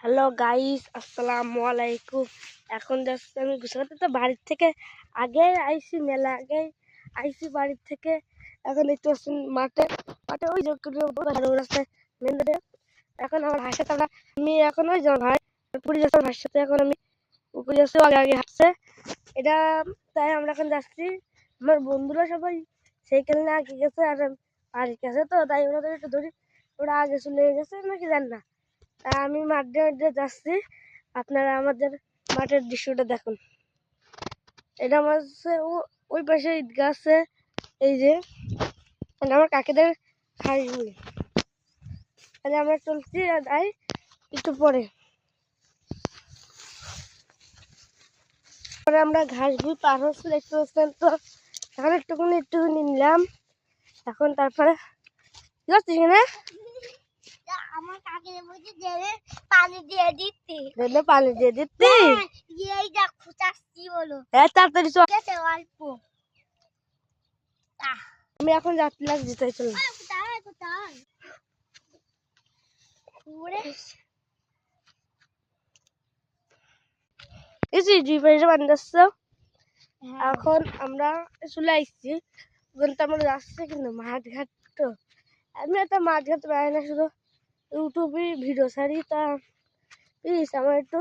Hello guys, আসসালামু আলাইকুম। এখন যাচ্ছি আমি গুজরাটে, তো বাড়ির থেকে আগে আইসি, মেলা আগে আইসি বাড়ির থেকে। এখন একটু মাঠে মাঠে ওই যে রাস্তায় মেন রোডে। এখন আমার ভাইয়ের সাথে আমি এখন ওই যে ভাই পুরী যাচ্ছি, ভাইয়ের সাথে এখন আমি পুকুরে যাচ্ছি, আগে আগে হাঁটছে এটা। তাই আমরা এখন যাচ্ছি, আমার বন্ধুরা সবাই সেইখানে আগে গেছে আর বাড়ির কাছে, তো তাই ওরা একটু ধরি, ওরা আগে চলে গেছে নাকি জান না। আমি মাঠে মাঠে যাচ্ছি, আপনারা আমাদের মাঠের দৃশ্যটা দেখুন। এটা আমার ওই পাশে ঈদগাহ আছে, এই যে এটা আমার কাকিদের হাঁসগুলি। তাহলে আমরা চলছি তাই একটু পরে আমরা ঘাসগুলি পার হচ্ছি, দেখতে পাচ্ছেন তো। এখন একটুখানি নিলাম, এখন তারপরে যাচ্ছি না আমার কাকিরে বলছে দেবে পানি দিয়ে দিতে, দেখলে পানি দিয়ে দিচ্ছি। এই যা খুঁচাচ্ছি বলো, হ্যাঁ তাড়াতাড়ি চল। গেছে অল্প। আমি এখন যাত্রী লাগছি, তাই চললাম। কোথায় কোথায় ঘুরে এখন আমরা চলে আসছি, ওখানে আমরা যাচ্ছি কিন্তু মাঠ ঘাট। তো আমি একটা মাঠ ঘাট পাই না, শুধু ইউটিউবে ভিডিও ছাড়ি। তা প্লিজ আমার একটু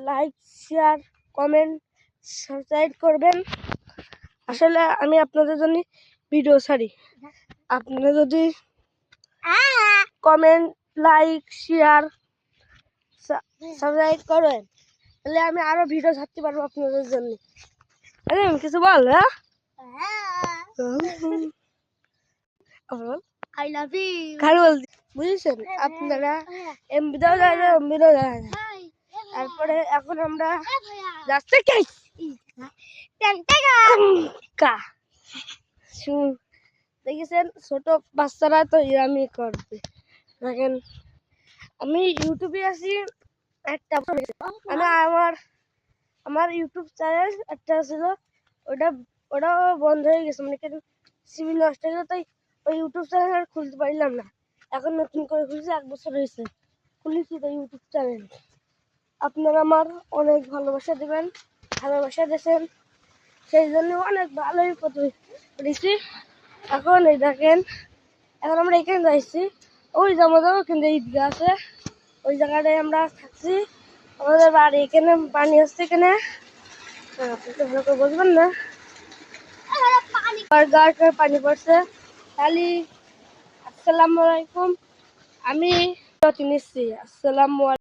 লাইক, শেয়ার, কমেন্ট, সাবস্ক্রাইব করবেন। আসলে আমি আপনাদের জন্য ভিডিও ছাড়ি, আপনারা যদি কমেন্ট, লাইক, শেয়ার, সাবস্ক্রাইব করেন তাহলে আমি আরো ভিডিও ছাড়তে পারবো আপনাদের জন্য। আরে কিছু বল। আই লাভ ইউ কার বলছি বুঝেছেন আপনারা? এমবিটাও যায় না, এমবিটাও যায় না। তারপরে এখন আমরা যাচ্ছি দেখেছেন, ছোট বাচ্চারা তো ইরামি করবে। দেখেন আমি ইউটিউবে আছি একটা, আমি আমার ইউটিউব চ্যানেল একটা ছিল, ওটা ওটাও বন্ধ হয়ে গেছে, মানে কেন সিভিল নষ্ট হয়ে গেল, তাই ওই ইউটিউব চ্যানেল আর খুলতে পারলাম না। এখন নতুন করে খুলছি, 1 বছর হয়েছে খুলেছি তো ইউটিউব চ্যানেল। আপনারা আমার অনেক ভালোবাসা দেবেন, ভালোবাসা দিয়েছেন, সেই জন্য অনেক ভালোই করেছি। এখন এই দেখেন, এখন আমরা এখানে যাইছি, ওই জমা যাবো কিন্তু ঈদগাহ আছে, ওই জায়গাটায় আমরা থাকছি। আমাদের বাড়ি এখানে পানি আসছে, এখানে আপনি তো ভালো করে বুঝবেন না, পানি পড়ছে খালি। আসসালামু আলাইকুম, আমি নিচ্ছি। আসসালামু আলাইকুম।